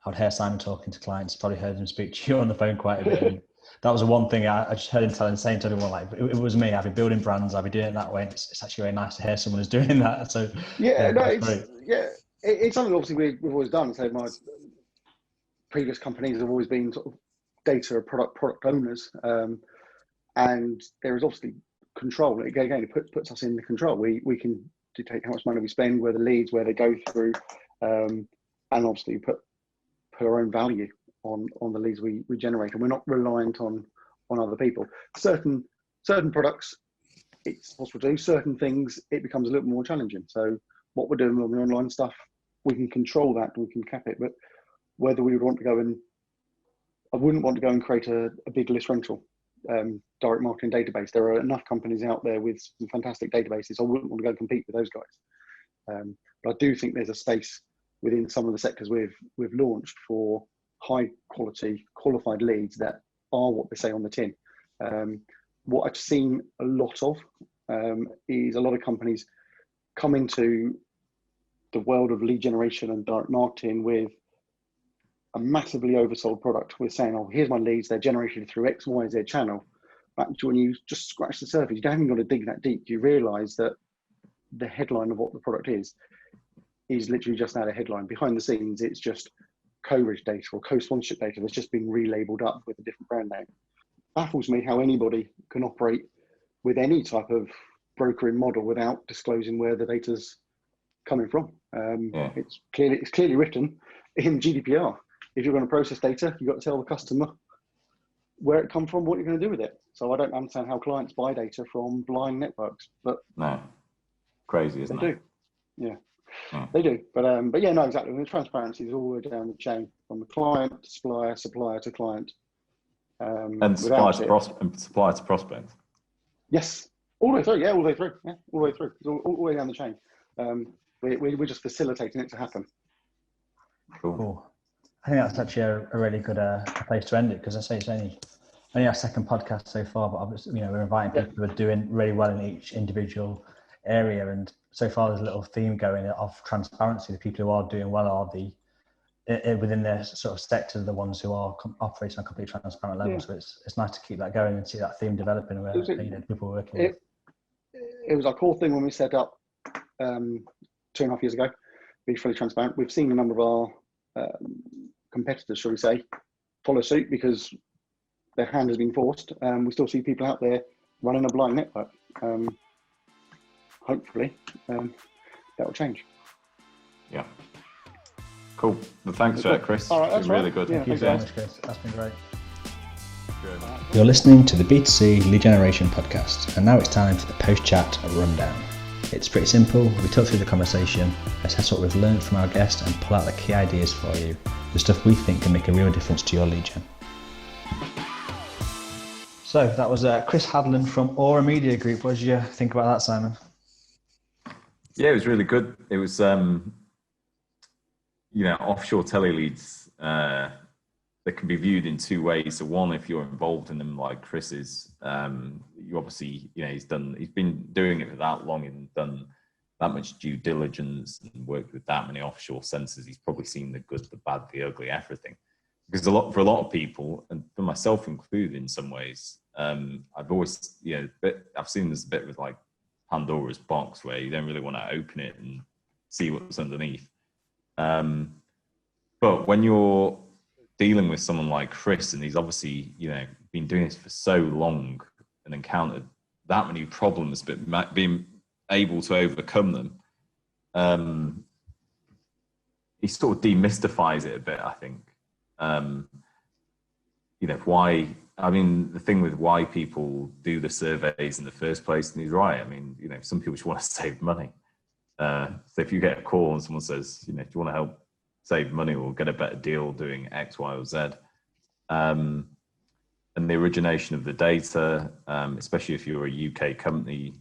would hear Simon talking to clients, probably heard him speak to you on the phone quite a bit. And that was the one thing I just heard him saying to everyone, like, it was me. I've been building brands. I've been doing it that way. And it's actually very nice to hear someone who's doing that. So it's something obviously we've always done. So my previous companies have always been sort of data or product owners, and there is obviously control. Again, it puts us in the control. We can dictate how much money we spend, where the leads, where they go through, and obviously put our own value on the leads we generate, and we're not reliant on other people. Certain products, it's possible to do. Certain things, it becomes a little more challenging. So what we're doing on the online stuff, we can control that, we can cap it. But whether we would want to go and, I wouldn't want to go and create a big list rental direct marketing database. There are enough companies out there with some fantastic databases. I wouldn't want to go compete with those guys. But I do think there's a space within some of the sectors we've launched for high quality, qualified leads that are what they say on the tin. What I've seen a lot of is a lot of companies come into the world of lead generation and direct marketing with a massively oversold product. We're saying, oh, here's my leads, they're generated through X, Y, Z channel. But when you just scratch the surface, you haven't got to dig that deep. You realise that the headline of what the product is literally just now a headline. Behind the scenes, it's just co-reach data or co-sponsorship data that's just been relabeled up with a different brand name. Baffles me how anybody can operate with any type of brokering model without disclosing where the data's coming from. It's clearly written in GDPR. If you're going to process data, you've got to tell the customer where it comes from, what you're going to do with it. So I don't understand how clients buy data from blind networks, but no, crazy, isn't it? They do, yeah. They do, but yeah, no, exactly. And the transparency is all the way down the chain from the client to supplier, supplier to client, and supplier to prospect. Yes, all the way through. Yeah, all the way through. Yeah, all the way through. It's all the way down the chain. We're just facilitating it to happen. Cool. I think that's actually a really good place to end it, because I say it's only our second podcast so far, but obviously, we're inviting people who are doing really well in each individual area, and so far there's a little theme going of transparency. The people who are doing well are within their sort of sector, the ones who are operating on a completely transparent level. So it's nice to keep that going and see that theme developing where people are working with. It was our core thing when we set up 2.5 years ago, be fully transparent. We've seen a number of our competitors, shall we say, follow suit because their hand has been forced. We still see people out there running a blind network. Hopefully that will change. Yeah. Cool. Well, thanks for that, Chris. All right, that's really good. Thank you very much, Chris. That's been great. Good. You're listening to the B2C Lead Generation podcast, and now it's time for the post-chat rundown. It's pretty simple. We talk through the conversation, assess what we've learned from our guest, and pull out the key ideas for you, the stuff we think can make a real difference to your lead gen. So that was Chris Hadland from Aura Media Group. What did you think about that, Simon? Yeah, it was really good. It was, offshore tele leads, they can be viewed in two ways. So one, if you're involved in them like Chris is, you obviously, he's been doing it for that long and done that much due diligence and worked with that many offshore centers. He's probably seen the good, the bad, the ugly, everything. Because for a lot of people, and for myself included in some ways, I've always, I've seen this a bit with like Pandora's box where you don't really want to open it and see what's underneath. But when you're dealing with someone like Chris, and he's obviously, been doing this for so long and encountered that many problems, but being able to overcome them, he sort of demystifies it a bit, I think. The thing with why people do the surveys in the first place, and he's right. I mean, some people just want to save money. So if you get a call and someone says, do you want to help save money or get a better deal doing X, Y, or Z, and the origination of the data, especially if you're a UK company,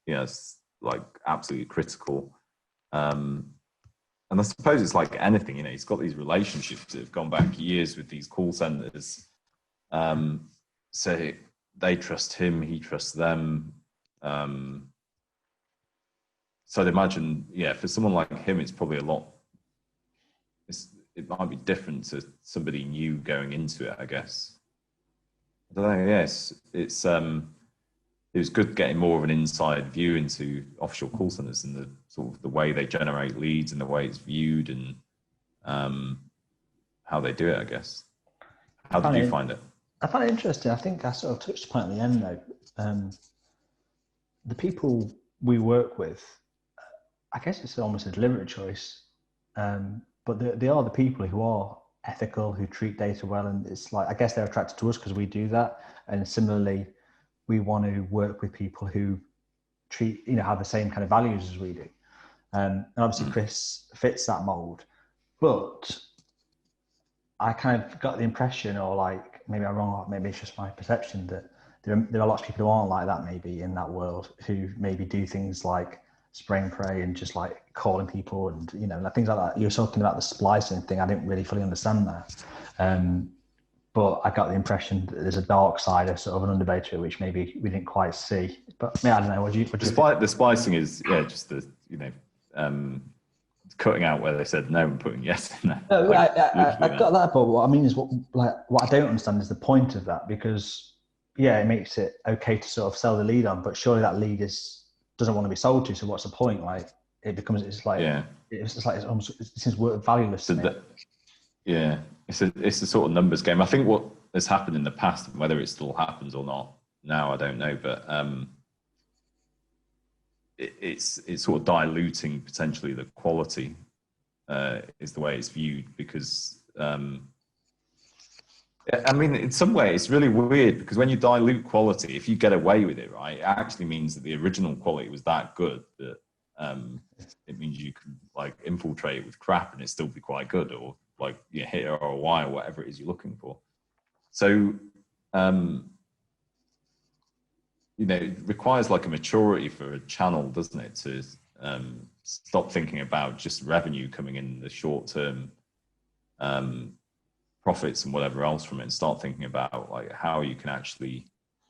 it's like absolutely critical. And I suppose it's like anything, he's got these relationships that have gone back years with these call centers. So they trust him, he trusts them. So I'd imagine, for someone like him, it's probably it might be different to somebody new going into it, I guess. I don't know, yes, it was good getting more of an inside view into offshore call centers and the sort of the way they generate leads and the way it's viewed and how they do it, I guess. How did you find it? I find it interesting. I think I sort of touched upon it at the end though. The people we work with, I guess it's almost a deliberate choice, but they are the people who are ethical, who treat data well, and it's like I guess they're attracted to us because we do that. And similarly, we want to work with people who have the same kind of values as we do. And obviously, Chris fits that mold, but I kind of got the impression, or like maybe I'm wrong, or maybe it's just my perception, that there are lots of people who aren't like that maybe in that world, who maybe do things like spray and pray and just like calling people and like things like that. You were talking about the splicing thing. I didn't really fully understand that, but I got the impression that there's a dark side, a sort of an underbelly to it, which maybe we didn't quite see. But I don't know. The splicing is just the cutting out where they said no and putting yes in there. No, I got that, but what I mean is what I don't understand is the point of that, because it makes it okay to sort of sell the lead on, but surely that lead doesn't want to be sold to. So what's the point? Like it seems valueless to me. It's a sort of numbers game. I think what has happened in the past, whether it still happens or not now, I don't know, but it's sort of diluting potentially the quality is the way it's viewed, because I mean, in some way it's really weird, because when you dilute quality, if you get away with it, right, it actually means that the original quality was that good that it means you can like infiltrate it with crap and it still be quite good, or like hit ROI or whatever it is you're looking for. So it requires like a maturity for a channel, doesn't it, to stop thinking about just revenue coming in the short term profits and whatever else from it, and start thinking about like how you can actually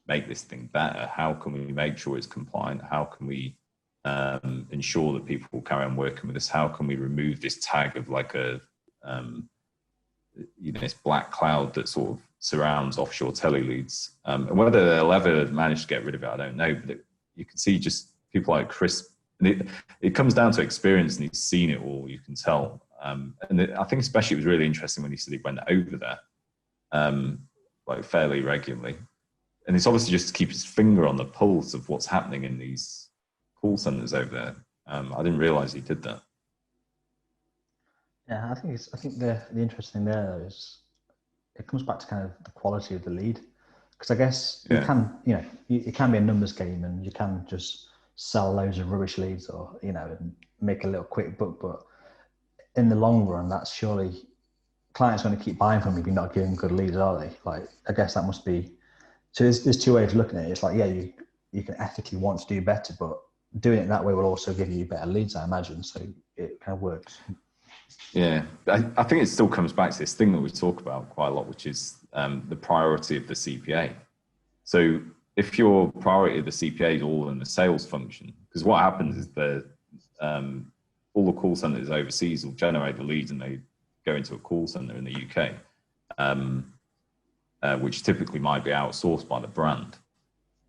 make this thing better. How can we make sure it's compliant? How can we ensure that people will carry on working with us? How can we remove this tag of like a this black cloud that sort of surrounds offshore tele leads, and whether they'll ever manage to get rid of it, I don't know. But you can see just people like Chris, and it comes down to experience, and he's seen it all. You can tell, I think especially it was really interesting when he said he went over there like fairly regularly, and it's obviously just to keep his finger on the pulse of what's happening in these call centers over there. I didn't realize he did that. Yeah, I think the interesting thing there is it comes back to kind of the quality of the lead, because I guess you can it can be a numbers game, and you can just sell loads of rubbish leads, or and make a little quick buck, but in the long run, that's surely clients going to keep buying from you if you're not giving good leads, are they? Like I guess that must be. So there's two ways of looking at it. It's like you can ethically want to do better, but doing it that way will also give you better leads, I imagine. So it kind of works. Yeah, I think it still comes back to this thing that we talk about quite a lot, which is the priority of the CPA. So if your priority of the CPA is all in the sales function, because what happens is all the call centers overseas will generate the leads and they go into a call center in the UK, which typically might be outsourced by the brand.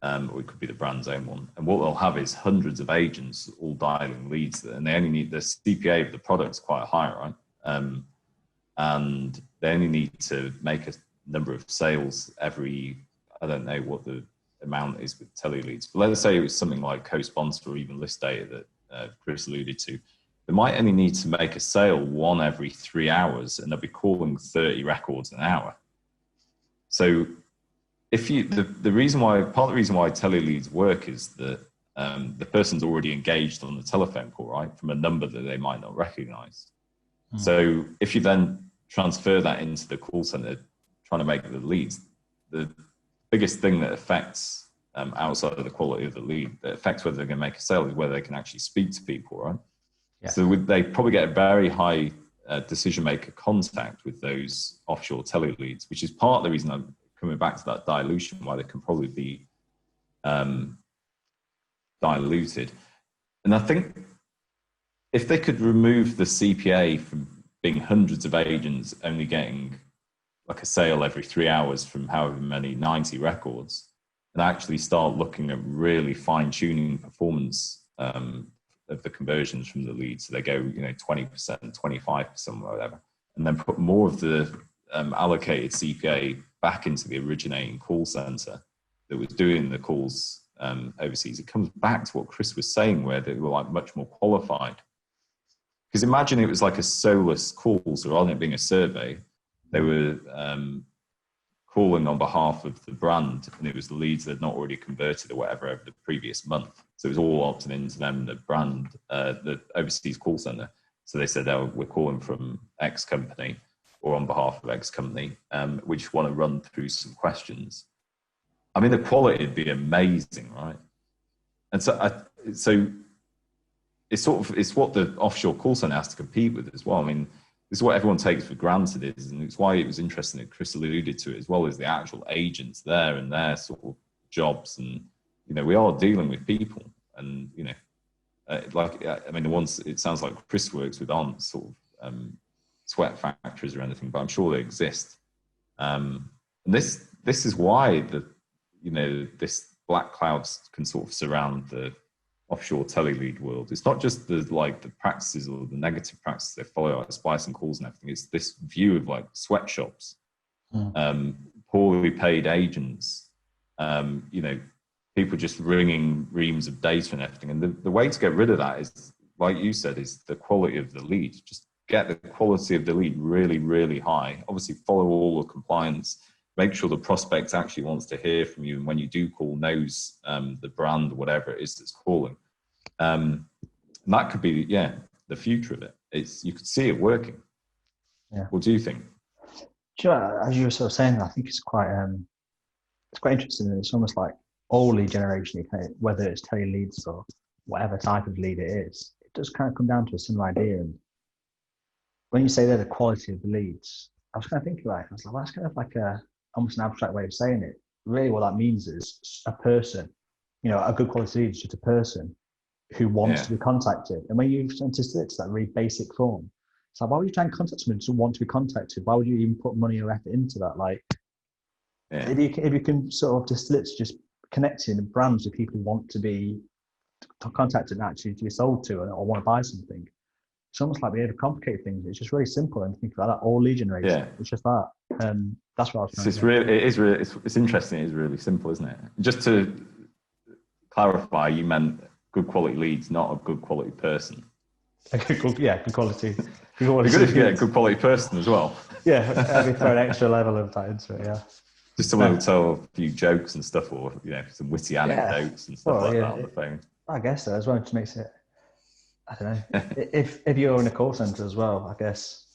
Or it could be the brand's own one. And what they'll have is hundreds of agents all dialing leads, and they only need the CPA of the product's quite high, right? And they only need to make a number of sales every, I don't know what the amount is with tele leads, but let's say it was something like co-sponsor or even list data that Chris alluded to. They might only need to make a sale one every 3 hours, and they'll be calling 30 records an hour. So if you, part of the reason why tele leads work is that the person's already engaged on the telephone call, right, from a number that they might not recognize. So if you then transfer that into the call center, trying to make the leads, the biggest thing that affects outside of the quality of the lead, that affects whether they're going to make a sale, is whether they can actually speak to people, right? Yeah. So they probably get a very high decision maker contact with those offshore tele leads, which is part of the reason I'm coming back to that dilution, why they can probably be diluted. And I think if they could remove the CPA from being hundreds of agents only getting like a sale every 3 hours from however many 90 records, and actually start looking at really fine-tuning performance of the conversions from the leads, so they go 20%, 25%, whatever, and then put more of the allocated CPA back into the originating call center that was doing the calls overseas, it comes back to what Chris was saying, where they were like much more qualified. Because imagine it was like a solus calls, or rather than it being a survey, they were calling on behalf of the brand, and it was the leads that had not already converted or whatever over the previous month. So it was all opted into them, the brand, the overseas call center. So they said, oh, we're calling from X company or on behalf of X company. We just want to run through some questions. I mean, the quality would be amazing, right? And so, it's what the offshore call center has to compete with as well. I mean, this is what everyone takes for granted is, and it's why it was interesting that Chris alluded to it as well, as the actual agents there and their sort of jobs. And, you know, we are dealing with people, and, you know, I mean, the ones it sounds like Chris works with aren't sort of sweat factories or anything, but I'm sure they exist. And this is why this black clouds can sort of surround the offshore tele lead world. It's not just the practices or the negative practices they follow, like splicing calls and everything. It's this view of like sweatshops, poorly paid agents, you know, people just ringing reams of data and everything. And the way to get rid of that is, like you said, is the quality of the lead. Just get the quality of the lead really, really high. Obviously, follow all the compliance. Make sure the prospect actually wants to hear from you, and when you do call, knows the brand or whatever it is that's calling. And that could be, the future of it. You could see it working. Yeah. What do you think? Sure. As you were sort of saying, I think it's quite interesting. It's almost like all lead generation, whether it's tele leads or whatever type of lead it is, it does kind of come down to a similar idea. And when you say they're the quality of the leads, I was kind of thinking about it. I was like, well, that's kind of like almost an abstract way of saying it. Really, what that means is a person, you know, a good quality lead is just a person who wants to be contacted. And when you send it to that really basic form, it's like, why would you try and contact someone to want to be contacted? Why would you even put money or effort into that? Like, if you can sort of distill it to just connecting brands with people who want to be contacted and actually to be sold to or want to buy something, it's almost like we overcomplicate things. It's just really simple, and think about that. All lead generation. Yeah. It's just that. That's what I was trying to say. It's interesting. It is really simple, isn't it? Just to clarify, you meant good quality leads, not a good quality person. Good quality. Good quality good quality person as well. Yeah, maybe throw an extra level of that into it. Yeah. Just someone who tell a few jokes and stuff, or some witty anecdotes and stuff that on the phone. I guess so as well. It just makes it. I don't know. if you're in a call center as well, I guess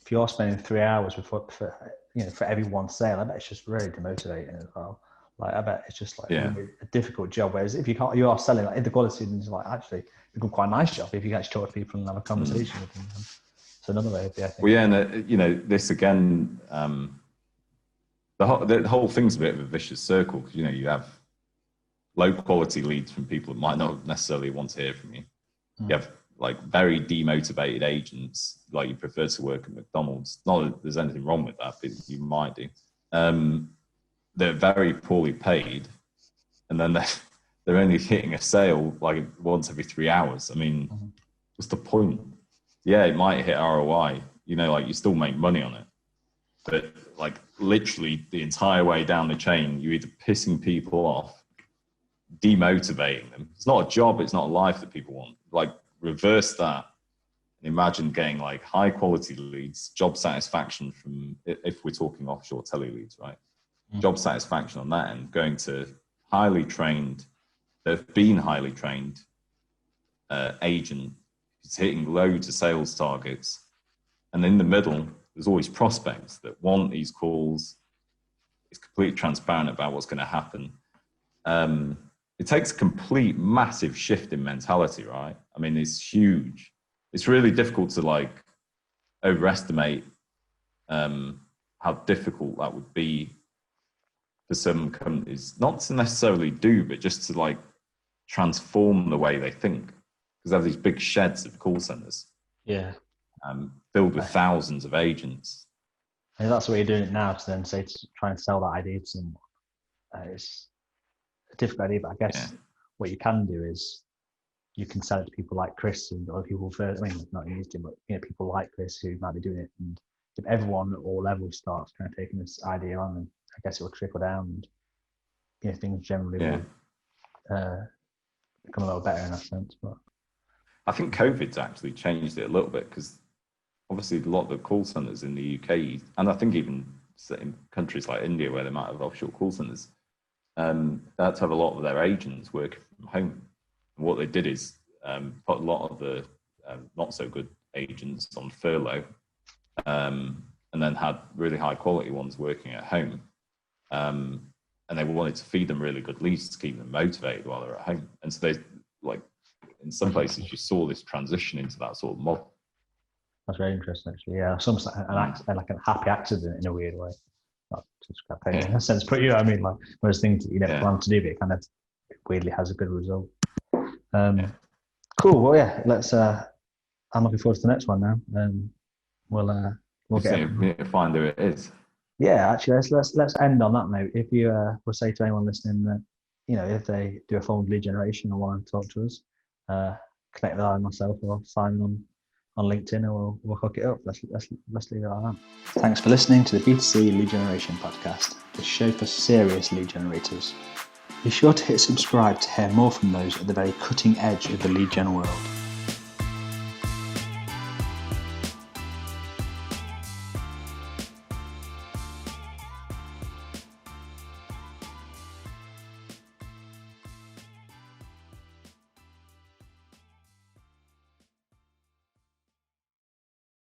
if you're spending 3 hours for every one sale, I bet it's just really demotivating as well. Like, I bet it's just like really a difficult job. Whereas if you are selling like the quality, and it's like actually become quite a nice job if you can actually talk to people and have a conversation with them. It's another way of I think. Well, yeah, and this again, the whole thing's a bit of a vicious circle, because you have low quality leads from people that might not necessarily want to hear from you. You have like very demotivated agents, like you prefer to work at McDonald's. Not that there's anything wrong with that, but you might do. They're very poorly paid, and then they're only hitting a sale like once every 3 hours. I mean, what's the point? Yeah, it might hit ROI, like you still make money on it, but like literally the entire way down the chain, you're either pissing people off, demotivating them. It's not a job, it's not a life that people want. Like, reverse that and imagine getting like high quality leads, job satisfaction from, if we're talking offshore tele leads, right? Job satisfaction on that end, going to highly trained, they've been highly trained agent who's hitting loads of sales targets. And in the middle, there's always prospects that want these calls. It's completely transparent about what's going to happen. It takes a complete massive shift in mentality, right? I mean, it's huge. It's really difficult to like overestimate how difficult that would be for some companies, not to necessarily do, but just to like transform the way they think, because they have these big sheds of call centers. Yeah. Filled with thousands of agents. And that's what you're doing it now, to then say to try and sell that idea to someone. It's a difficult idea, but I guess what you can do is you can sell it to people like Chris and other people first. I mean, not used him, but people like Chris who might be doing it, and if everyone at all levels starts kind of taking this idea on, then I guess it will trickle down, and things generally will become a little better in that sense. But I think COVID's actually changed it a little bit, because obviously a lot of the call centers in the UK, and I think even in countries like India where they might have offshore call centers, they had to have a lot of their agents working from home. And what they did is put a lot of the not so good agents on furlough, and then had really high quality ones working at home. And they wanted to feed them really good leads to keep them motivated while they're at home. And so they, like, in some places you saw this transition into that sort of model. That's very interesting, actually. Yeah, it's almost like a happy accident in a weird way. Not just in a sense, but I mean, like most things that you never plan to do, but it kind of weirdly has a good result. Cool. Well, yeah. Let's. I'm looking forward to the next one now. We'll get find who it is. Yeah, actually, let's end on that note. If you will say to anyone listening that if they do a form of lead generation or want to talk to us, connect with either myself or Simon on LinkedIn, and we'll hook it up. Let's leave it like that. Thanks for listening to the B2C Lead Generation Podcast, the show for serious lead generators. Be sure to hit subscribe to hear more from those at the very cutting edge of the lead gen world.